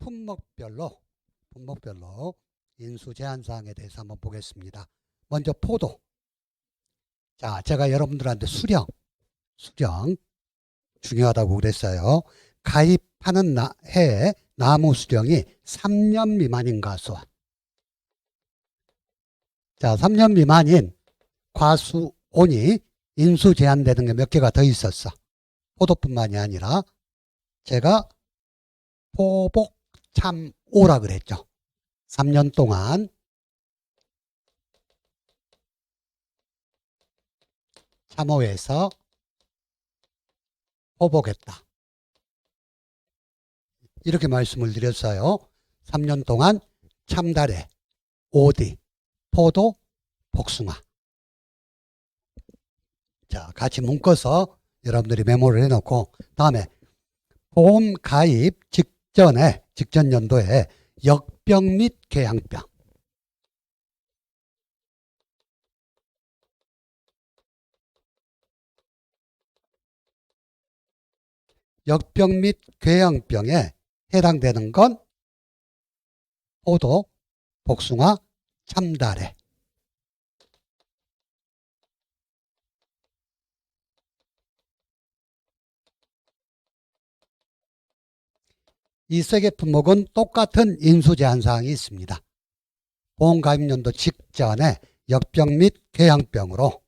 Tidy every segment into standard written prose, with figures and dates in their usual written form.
품목별로 인수 제한사항에 대해서 한번 보겠습니다. 먼저 포도. 자, 제가 여러분들한테 수령 중요하다고 그랬어요. 가입하는 해에 나무 수령이 3년 미만인 과수원. 자, 3년 미만인 과수원이 인수 제한되는 게 몇 개가 더 있었어. 포도뿐만이 아니라 제가 포복 참오라 그랬죠. 3년 동안 참오에서 포복했다. 이렇게 말씀을 드렸어요. 3년 동안 참다래, 오디, 포도, 복숭아. 자, 같이 묶어서 여러분들이 메모를 해놓고, 다음에 보험 가입 직전 연도에 역병 및 궤양병. 역병 및 궤양병에 해당되는 건 포도, 복숭아, 참다래. 이 세 개 품목은 똑같은 인수 제한 사항이 있습니다. 보험가입연도 직전에 역병 및 궤양병으로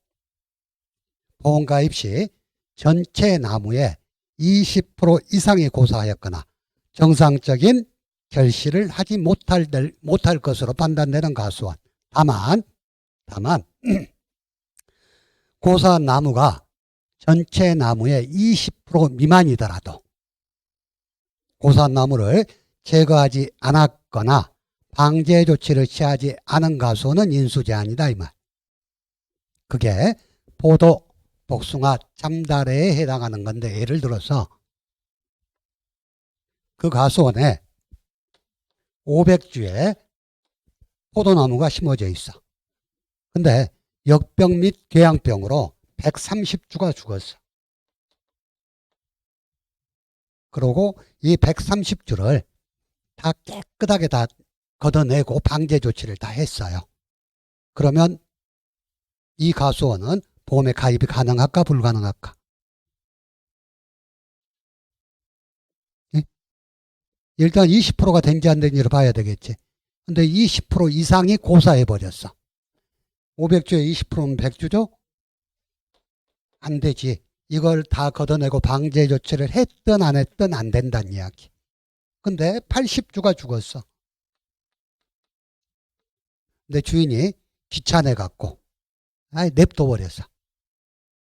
보험가입 시 전체 나무의 20% 이상이 고사하였거나 정상적인 결실을 하지 못할 것으로 판단되는 과수원. 다만 고사한 나무가 전체 나무의 20% 미만이더라도 고사한 나무를 제거하지 않았거나 방제 조치를 취하지 않은 과수원은 인수 제한이다 이 말. 그게 포도, 복숭아, 참다래에 해당하는 건데, 예를 들어서 그 과수원에 500주에 포도나무가 심어져 있어. 근데 역병 및 궤양병으로 130주가 죽었어. 그리고 이 130주를 다 깨끗하게 다 걷어내고 방제 조치를 다 했어요. 그러면 이 과수원은 보험에 가입이 가능할까 불가능할까? 예? 일단 20%가 된지 안 된지를 봐야 되겠지. 근데 20% 이상이 고사해 버렸어. 500주에 20%면 100주죠? 안 되지. 이걸 다 걷어내고 방제 조치를 했든 안 했든 안 된다는 이야기. 근데 80주가 죽었어. 근데 주인이 귀찮아 갖고 냅둬 버렸어.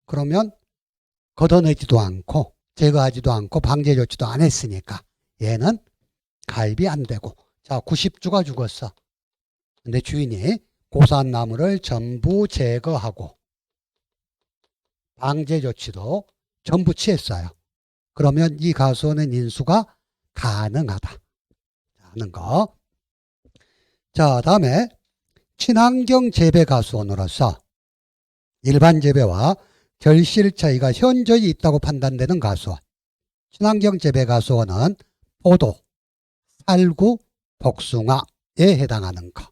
그러면 걷어내지도 않고 제거하지도 않고 방제 조치도 안 했으니까 얘는 가입이 안 되고, 자, 90주가 죽었어. 근데 주인이 고사한 나무를 전부 제거하고 방제 조치도 전부 취했어요. 그러면 이 과수원의 인수가 가능하다 하는 거. 자, 다음에 친환경 재배 과수원으로서 일반 재배와 결실 차이가 현저히 있다고 판단되는 과수원. 친환경 재배 과수원은 포도, 살구, 복숭아에 해당하는 거.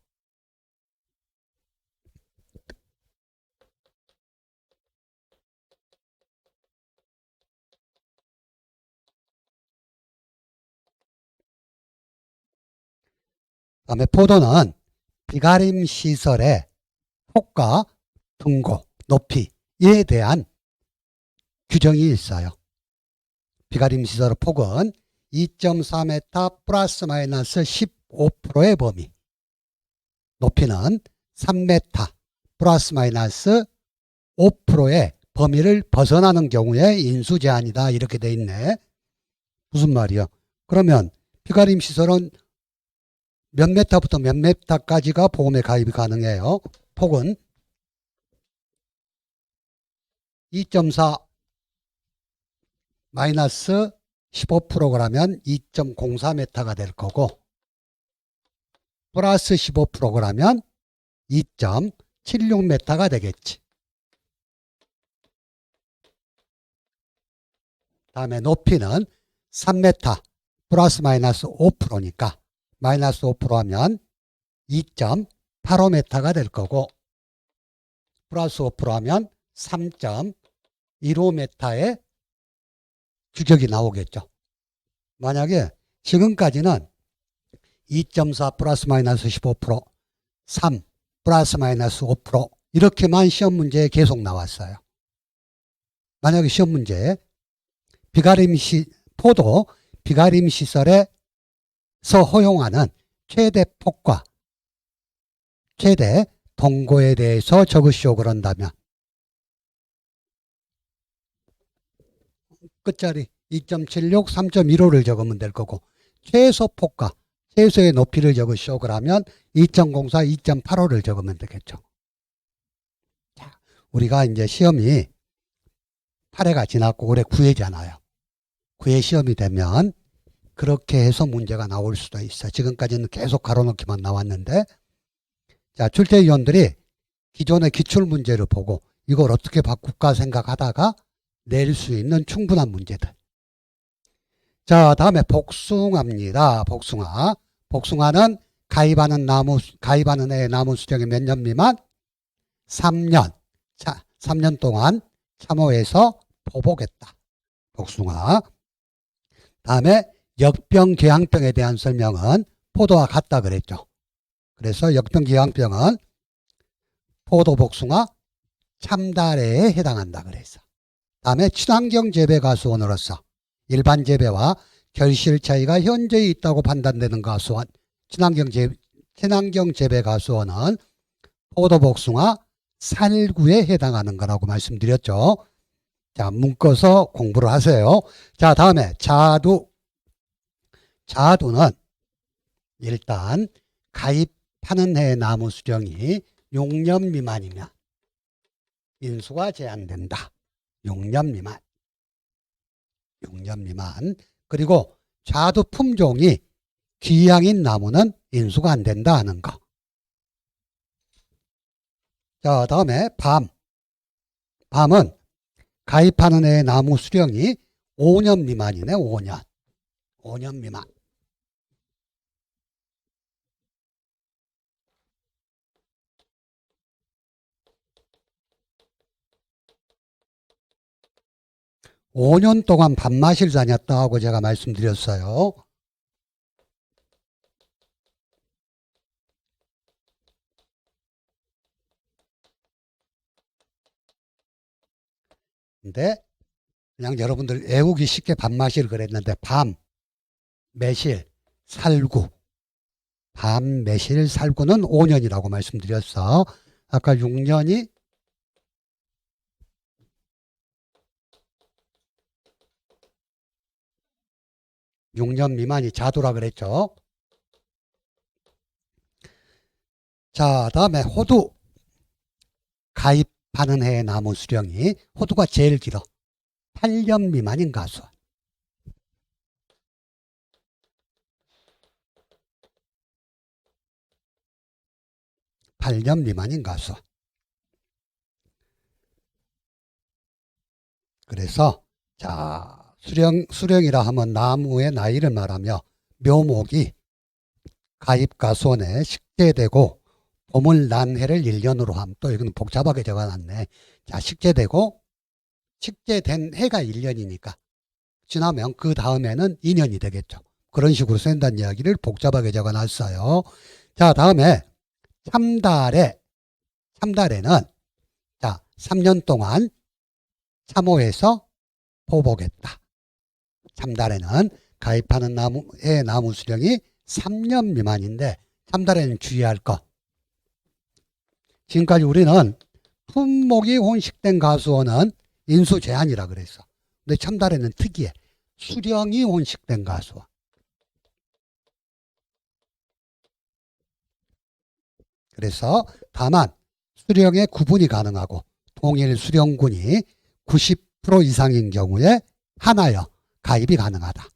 다음에 포도는 비가림 시설의 폭과 등고, 높이에 대한 규정이 있어요. 비가림 시설의 폭은 2.4m 플러스 마이너스 15%의 범위, 높이는 3m 플러스 마이너스 5%의 범위를 벗어나는 경우에 인수 제한이다 이렇게 돼 있네. 무슨 말이야? 그러면 비가림 시설은 몇 메타부터 몇 메타까지가 보험에 가입이 가능해요. 폭은 2.4 마이너스 15%라면 2.04m가 될 거고, 플러스 15%라면 2.76m가 되겠지. 다음에 높이는 3m 플러스 마이너스 5%니까 마이너스 5% 하면 2.85m가 될 거고 플러스 5% 하면 3.15m의 규격이 나오겠죠. 만약에 지금까지는 2.4 플러스 마이너스 15%, 3 플러스 마이너스 5% 이렇게만 시험 문제에 계속 나왔어요. 만약에 시험 문제에 포도 비가림 시설에서 허용하는 최대 폭과 최대 동고에 대해서 적으시오 그런다면 끝자리 2.76, 3.15를 적으면 될 거고 최소 폭과 최소의 높이를 적으시오 그러면 2.04, 2.85를 적으면 되겠죠. 자, 우리가 이제 시험이 8회가 지났고 올해 9회잖아요. 9회 시험이 되면 그렇게 해서 문제가 나올 수도 있어. 지금까지는 계속 가로놓기만 나왔는데 자, 출제위원들이 기존의 기출문제를 보고 이걸 어떻게 바꿀까 생각하다가 낼 수 있는 충분한 문제들. 자, 다음에 복숭아입니다. 복숭아. 복숭아는 가입하는 애 나무 수령이 몇 년 미만? 3년. 자, 3년 동안 참호해서 포복했다. 복숭아. 다음에 역병궤양병에 대한 설명은 포도와 같다 그랬죠. 그래서 역병궤양병은 포도, 복숭아, 참다래에 해당한다 그랬어. 다음에 친환경 재배 가수원으로서 일반 재배와 결실 차이가 현재 있다고 판단되는 가수원, 친환경 재배 가수원은 포도, 복숭아, 살구에 해당하는 거라고 말씀드렸죠. 자, 묶어서 공부를 하세요. 자, 다음에 자두. 자두는 일단 가입하는 해 나무 수령이 6년 미만이면 인수가 제한된다. 6년 미만. 6년 미만. 그리고 자두 품종이 귀향인 나무는 인수가 안 된다 하는 거. 자, 다음에 밤. 밤은 가입하는 해 나무 수령이 5년 미만이네. 5년. 5년 미만. (5년) 동안 밤마실 다녔다고 제가 말씀드렸어요. 근데 그냥 여러분들 외우기 쉽게 밤마실 그랬는데 밤, 매실, 살구. 밤, 매실, 살구는 5년이라고 말씀드렸어. 아까 6년이 6년 미만이 자두라 그랬죠. 자, 다음에 호두. 가입하는 해의 나무 수령이 호두가 제일 길어. 8년 미만인 가수. 8년 미만인 가수. 그래서 자, 수령이라 하면 나무의 나이를 말하며 묘목이 가입가수원에 식재되고 봄을 난 해를 1년으로 함. 또 이건 복잡하게 적어놨네. 자, 식재되고 식재된 해가 1년이니까 지나면 그 다음에는 2년이 되겠죠. 그런 식으로 쓴다는 이야기를 복잡하게 적어놨어요. 자, 다음에 참다래는 자, 3년 동안 참호해서 포복했다. 참다래는 가입하는 나무의 나무 수령이 3년 미만인데 참다래는 주의할 거. 지금까지 우리는 품목이 혼식된 가수원은 인수 제한이라 그랬어. 근데 참다래는 특이해. 수령이 혼식된 가수원. 그래서 다만 수령의 구분이 가능하고 동일 수령군이 90% 이상인 경우에 하나여 가입이 가능하다.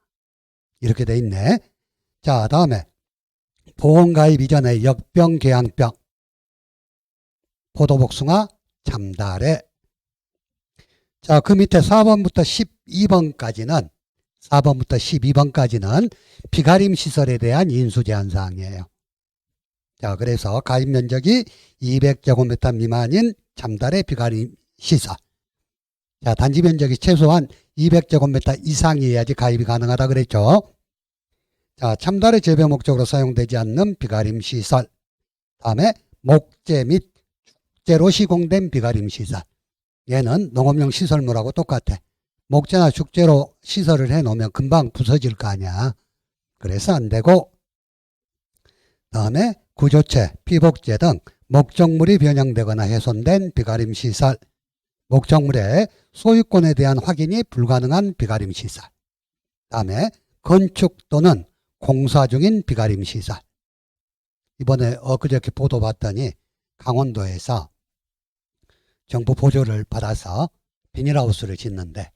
이렇게 돼 있네. 자, 다음에 보험가입 이전에 역병, 궤양병, 포도복숭아, 참다래. 자, 그 밑에 4번부터 12번까지는 4번부터 12번까지는 비가림 시설에 대한 인수 제한 사항이에요. 자, 그래서 가입 면적이 200제곱미터 미만인 참달의 비가림 시설. 자, 단지 면적이 최소한 200제곱미터 이상이어야지 가입이 가능하다 그랬죠. 자, 참달의 재배 목적으로 사용되지 않는 비가림 시설. 다음에 목재 및 축재로 시공된 비가림 시설. 얘는 농업용 시설물하고 똑같아. 목재나 축재로 시설을 해놓으면 금방 부서질 거 아니야. 그래서 안 되고, 다음에 구조체, 피복재 등 목적물이 변형되거나 훼손된 비가림 시설. 목적물의 소유권에 대한 확인이 불가능한 비가림 시설. 다음에 건축 또는 공사 중인 비가림 시설. 이번에 엊그저께 보도 봤더니 강원도에서 정부 보조를 받아서 비닐하우스를 짓는데,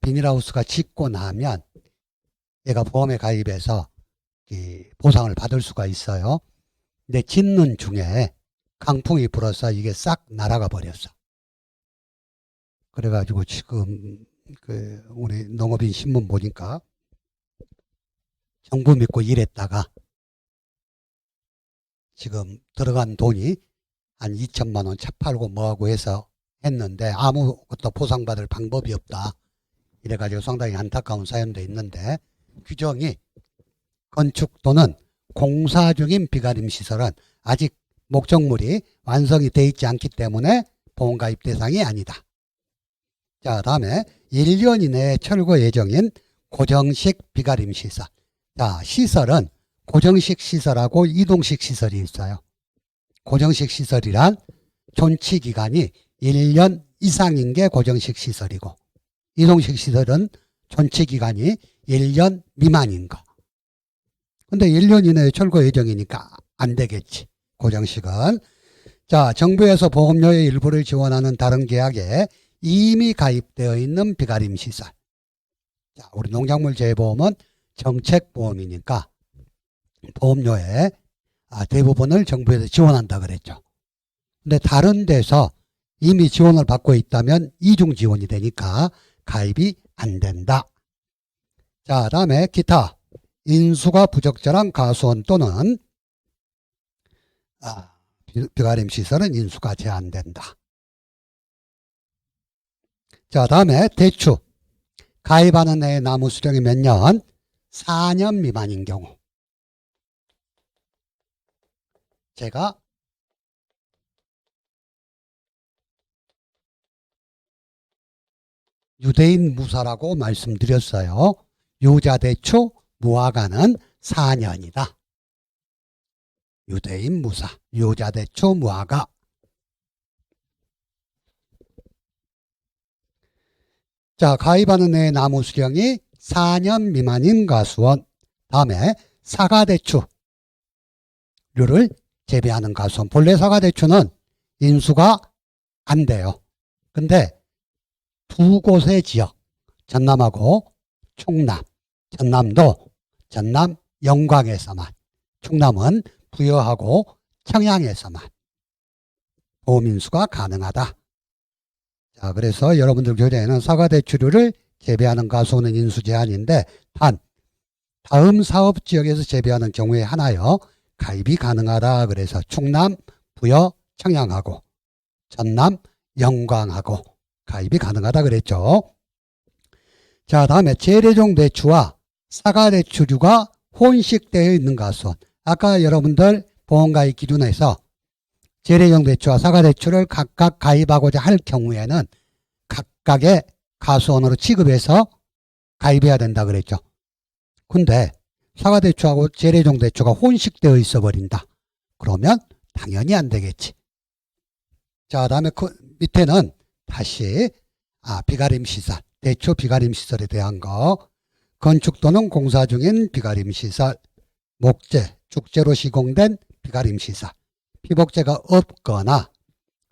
비닐하우스가 짓고 나면 얘가 보험에 가입해서 보상을 받을 수가 있어요. 근데 짓는 중에 강풍이 불어서 이게 싹 날아가 버렸어. 그래가지고 지금 우리 농업인 신문 보니까 정부 믿고 일했다가 지금 들어간 돈이 한 2천만 원 차 팔고 뭐하고 해서 했는데 아무것도 보상받을 방법이 없다. 이래가지고 상당히 안타까운 사연도 있는데, 규정이 건축 또는 공사 중인 비가림 시설은 아직 목적물이 완성이 돼 있지 않기 때문에 보험가입 대상이 아니다. 자, 다음에 1년 이내에 철거 예정인 고정식 비가림 시설. 자, 시설은 고정식 시설하고 이동식 시설이 있어요. 고정식 시설이란 존치 기간이 1년 이상인 게 고정식 시설이고, 이동식 시설은 존치 기간이 1년 미만인 거. 근데 1년 이내에 철거 예정이니까 안 되겠지, 고정식은. 자, 정부에서 보험료의 일부를 지원하는 다른 계약에 이미 가입되어 있는 비가림 시설. 자, 우리 농작물 재보험은 정책보험이니까 보험료의 대부분을 정부에서 지원한다 그랬죠. 근데 다른 데서 이미 지원을 받고 있다면 이중 지원이 되니까 가입이 안 된다. 자, 다음에 기타. 인수가 부적절한 가수원 또는 비가림 시설은 인수가 제한된다. 자, 다음에 대추. 가입하는 해의 나무 수령이 몇 년? 4년 미만인 경우. 제가 유대인 무사라고 말씀드렸어요. 유자대추 무화과는 4년이다. 유대인 무사, 유자대추 무화과. 자, 가입하는 해의 나무 수령이 4년 미만인 가수원. 다음에 사과대추류를 재배하는 가수원. 본래 사과대추는 인수가 안 돼요. 근데 두 곳의 지역, 전남하고 충남, 전남도, 전남 영광에서만, 충남은 부여하고 청양에서만 보험인수가 가능하다. 자, 그래서 여러분들 교재에는 사과대추류를 재배하는 가수원은 인수 제한인데, 단 다음 사업지역에서 재배하는 경우에 하나여 가입이 가능하다. 그래서 충남, 부여, 청양하고 전남, 영광하고 가입이 가능하다 그랬죠. 자, 다음에 재래종 대추와 사과대추류가 혼식되어 있는 가수원. 아까 여러분들 보험가입 기준에서 재래종 대추와 사과대추를 각각 가입하고자 할 경우에는 각각의 가수원으로 취급해서 가입해야 된다 그랬죠. 근데 사과대추하고 재래종 대추가 혼식되어 있어 버린다. 그러면 당연히 안 되겠지. 자, 다음에 그 밑에는 다시 비가림 시설, 대추 비가림 시설에 대한 거. 건축 또는 공사 중인 비가림 시설, 목재, 축재로 시공된 비가림 시설, 피복재가 없거나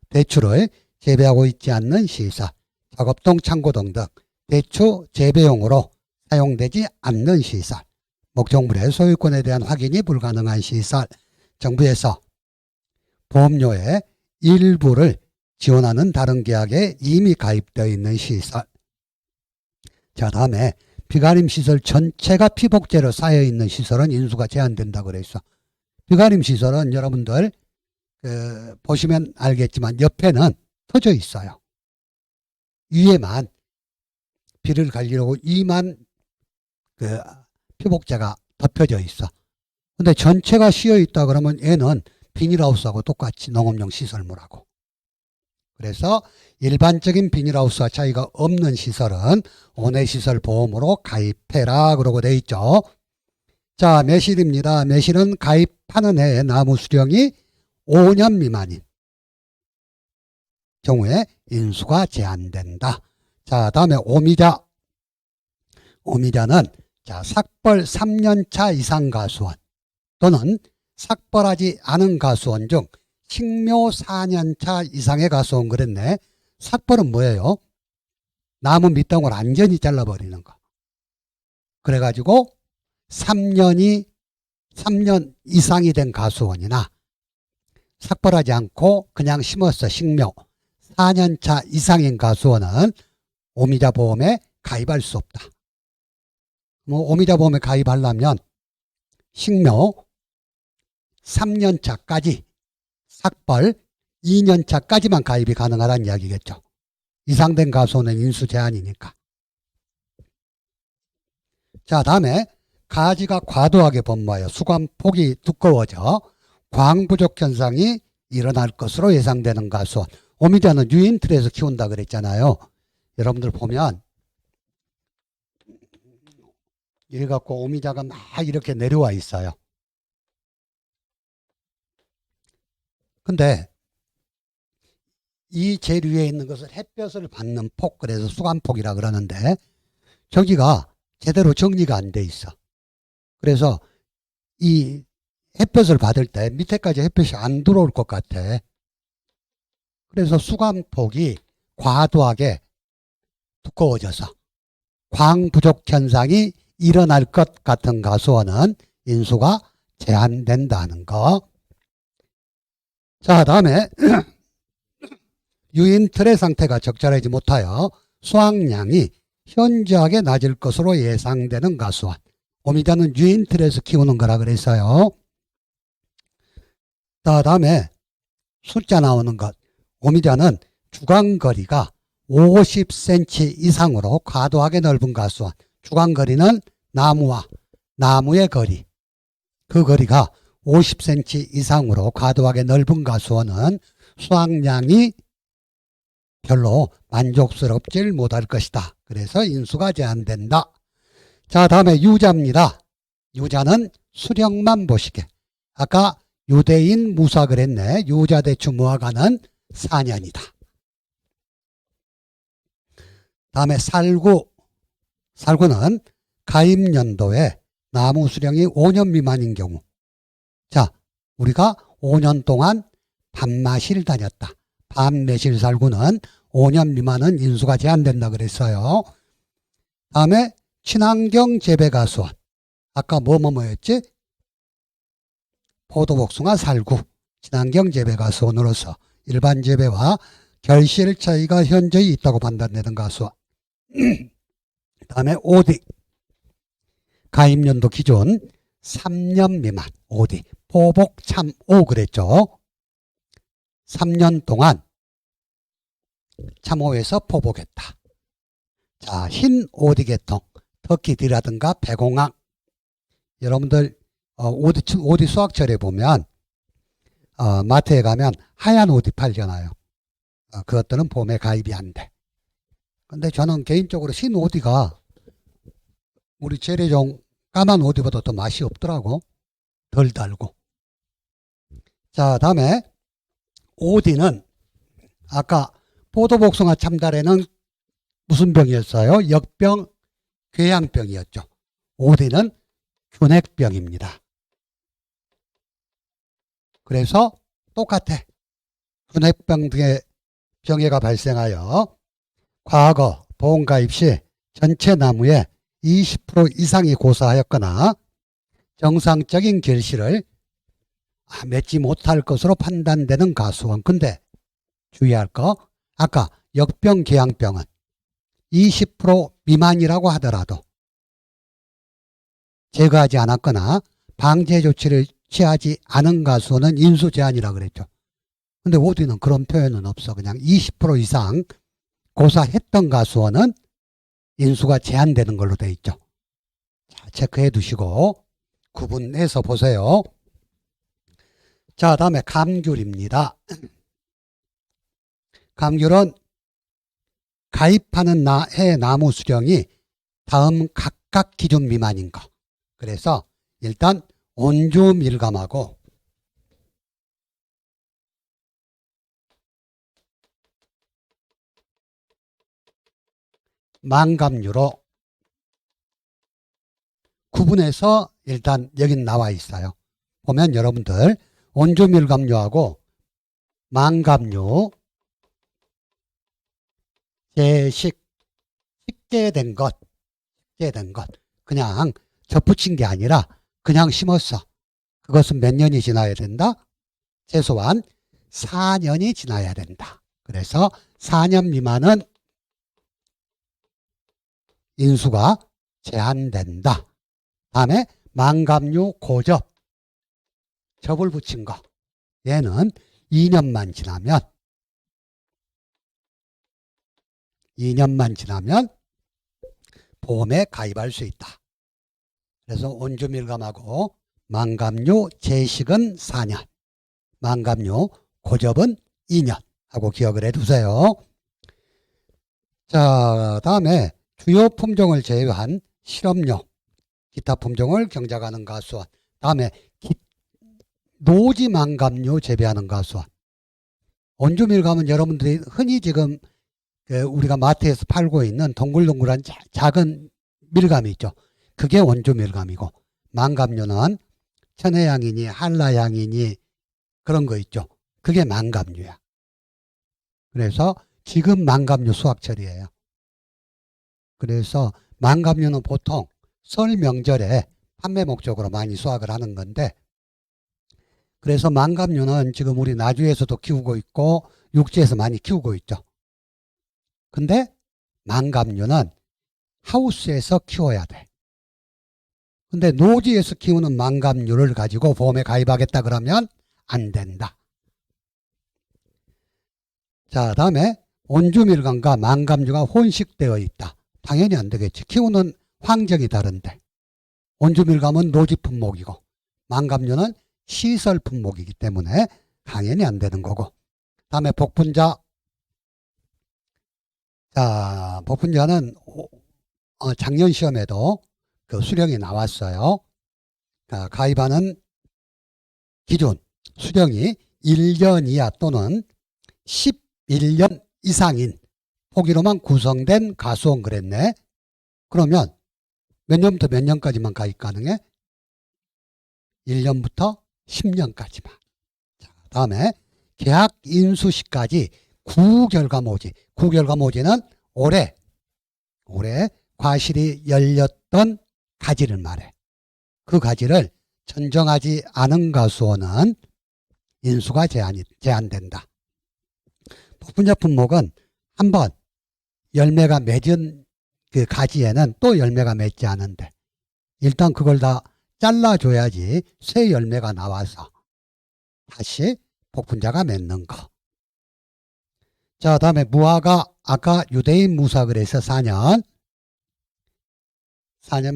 대추를 재배하고 있지 않는 시설, 작업동, 창고동 등 대추 재배용으로 사용되지 않는 시설, 목적물의 소유권에 대한 확인이 불가능한 시설, 정부에서 보험료의 일부를 지원하는 다른 계약에 이미 가입되어 있는 시설. 자, 다음에 비가림 시설 전체가 피복제로 쌓여있는 시설은 인수가 제한된다 그랬어. 비가림 시설은 여러분들 보시면 알겠지만 옆에는 터져 있어요. 위에만 비를 갈리려고 위만 피복제가 덮여져 있어. 근데 전체가 씌어 있다 그러면 얘는 비닐하우스하고 똑같이 농업용 시설물하고. 그래서 일반적인 비닐하우스와 차이가 없는 시설은 온해시설 보험으로 가입해라 그러고 돼 있죠. 자, 매실입니다. 매실은 가입하는 해에 나무 수령이 5년 미만인 경우에 인수가 제한된다. 자, 다음에 오미자. 오미자는 자, 삭벌 3년차 이상 가수원 또는 삭벌하지 않은 가수원 중 식묘 4년차 이상의 가수원 그랬네. 삭벌은 뭐예요? 나무 밑덩을 완전히 잘라버리는 거. 그래가지고 3년 이상이 된 가수원이나 삭벌하지 않고 그냥 심었어. 식묘 4년차 이상인 가수원은 오미자 보험에 가입할 수 없다. 뭐 오미자 보험에 가입하려면 식묘 3년차까지 삭벌 2년차까지만 가입이 가능하다는 이야기겠죠. 이상된 가수원은 인수 제한이니까. 자, 다음에 가지가 과도하게 번모하여 수관폭이 두꺼워져 광 부족 현상이 일어날 것으로 예상되는 가수원. 오미자는 유인틀에서 키운다 그랬잖아요. 여러분들 보면 이래 갖고 오미자가 막 이렇게 내려와 있어요. 근데 이 제일 위에 있는 것을 햇볕을 받는 폭, 그래서 수관폭이라 그러는데 저기가 제대로 정리가 안 돼 있어. 그래서 이 햇볕을 받을 때 밑에까지 햇볕이 안 들어올 것 같아. 그래서 수관폭이 과도하게 두꺼워져서 광 부족 현상이 일어날 것 같은 가수원은 인수가 제한된다는 거. 자, 다음에 유인틀의 상태가 적절하지 못하여 수확량이 현저하게 낮을 것으로 예상되는 가수원. 오미자는 유인틀에서 키우는 거라 그랬어요. 자, 다음에 숫자 나오는 것. 오미자는 주간거리가 50cm 이상으로 과도하게 넓은 가수원. 주간거리는 나무와 나무의 거리. 그 거리가 50cm 이상으로 과도하게 넓은 가수원은 수확량이 별로 만족스럽질 못할 것이다. 그래서 인수가 제한된다. 자, 다음에 유자입니다. 유자는 수령만 보시게. 아까 유대인 무사 그랬네. 유자대추 무화과는 4년이다. 다음에 살구. 살구는 가입연도에 나무 수령이 5년 미만인 경우. 자, 우리가 5년 동안 밤마실 다녔다. 밤매실 살구는 5년 미만은 인수가 제한된다 그랬어요. 다음에 친환경 재배 가수원. 아까 뭐였지? 포도복숭아 살구. 친환경 재배 가수원으로서 일반 재배와 결실 차이가 현저히 있다고 판단되는 가수원. 다음에 오디. 가입연도 기준 3년 미만 오디. 포복 참오 그랬죠. 3년 동안 참호에서 포복했다. 자, 흰 오디 계통, 터키디라든가 배공항. 여러분들 오디 수확철에 보면 마트에 가면 하얀 오디 팔잖아요. 그것들은 봄에 가입이 안 돼. 근데 저는 개인적으로 흰 오디가 우리 재래종 까만 오디보다 더 맛이 없더라고. 덜 달고. 자, 다음에 오디는 아까 포도복숭아 참달에는 무슨 병이었어요? 역병, 궤양병이었죠. 오디는 균핵병입니다. 그래서 똑같아. 균핵병 등의 병해가 발생하여 과거 보험가입 시 전체 나무의 20% 이상이 고사하였거나 정상적인 결실을 맺지 못할 것으로 판단되는 가수원. 근데 주의할 거, 아까 역병, 궤양병은 20% 미만이라고 하더라도 제거하지 않았거나 방제 조치를 취하지 않은 가수는 인수 제한이라고 그랬죠. 근데 OD는 그런 표현은 없어. 그냥 20% 이상 고사했던 가수원은 인수가 제한되는 걸로 돼 있죠. 자, 체크해 두시고 구분해서 보세요. 자, 다음에 감귤입니다. 감귤은 가입하는 해 나무 수령이 다음 각각 기준 미만인 거. 그래서 일단 온주 밀감하고 망감류로 구분해서 일단 여긴 나와 있어요. 보면 여러분들 온주 밀감류하고 망감류 식재된 것 그냥 접붙인 게 아니라 그냥 심었어. 그것은 몇 년이 지나야 된다? 최소한 4년이 지나야 된다. 그래서 4년 미만은 인수가 제한된다. 다음에 망감류 고접 접을 붙인 거 얘는 2년만 지나면 보험에 가입할 수 있다. 그래서 온주밀감하고 망감류 제식은 4년, 망감류 고접은 2년 하고 기억을 해두세요. 자, 다음에 주요 품종을 제외한 실험용 기타 품종을 경작하는 가수원. 다음에 노지 망감류 재배하는 가수원. 온주밀감은 여러분들이 흔히 지금 우리가 마트에서 팔고 있는 동글동글한 작은 밀감이 있죠. 그게 온주밀감이고, 망감류는 천혜향이니 한라향이니 그런 거 있죠. 그게 망감류야. 그래서 지금 망감류 수확철이에요. 그래서 망감류는 보통 설 명절에 판매 목적으로 많이 수확을 하는 건데, 그래서 망감류는 지금 우리 나주에서도 키우고 있고 육지에서 많이 키우고 있죠. 근데 망감류는 하우스에서 키워야 돼. 근데 노지에서 키우는 망감류를 가지고 보험에 가입하겠다 그러면 안 된다. 자, 다음에 온주밀감과 망감류가 혼식되어 있다. 당연히 안 되겠지. 키우는 환경이 다른데. 온주밀감은 노지 품목이고 망감류는 시설 품목이기 때문에 당연히 안 되는 거고. 다음에 복분자. 자, 복분자는 작년 시험에도 그 수령이 나왔어요. 가입하는 기준 수령이 1년 이하 또는 11년 이상인 포기로만 구성된 가수원 그랬네. 그러면 몇 년부터 몇 년까지만 가입 가능해? 1년부터 10년까지만. 자, 다음에 계약 인수 시까지 구결과모지. 구결과모지는 올해 과실이 열렸던 가지를 말해. 그 가지를 천정하지 않은 가수원은 인수가 제한된다. 복분자 품목은 한번 열매가 맺은 그 가지에는 또 열매가 맺지 않은데 일단 그걸 다 잘라줘야지 새 열매가 나와서 다시 복분자가 맺는 거. 자, 다음에 무화과 아까 유대인 무삭을 해서 4년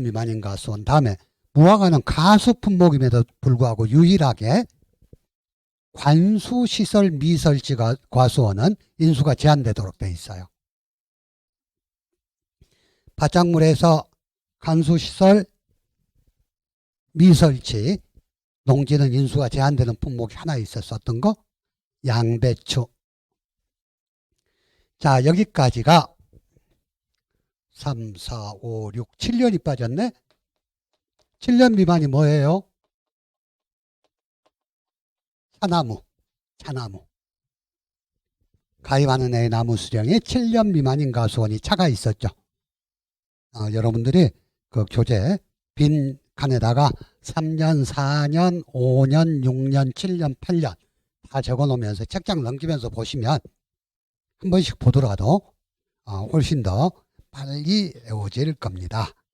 미만인 가수원. 다음에 무화과는 가수 품목임에도 불구하고 유일하게 관수시설 미설지 과수원은 인수가 제한되도록 되어 있어요. 바짝물에서 관수시설 미설지 농지는 인수가 제한되는 품목이 하나 있었던 거 양배추. 자, 여기까지가 3, 4, 5, 6, 7년이 빠졌네. 7년 미만이 뭐예요? 차나무. 가입하는 애의 나무 수령이 7년 미만인 가수원이 차가 있었죠. 여러분들이 그 교재 빈 칸에다가 3년, 4년, 5년, 6년, 7년, 8년 다 적어 놓으면서 책장 넘기면서 보시면 한 번씩 보더라도 훨씬 더 빨리 외워질 겁니다.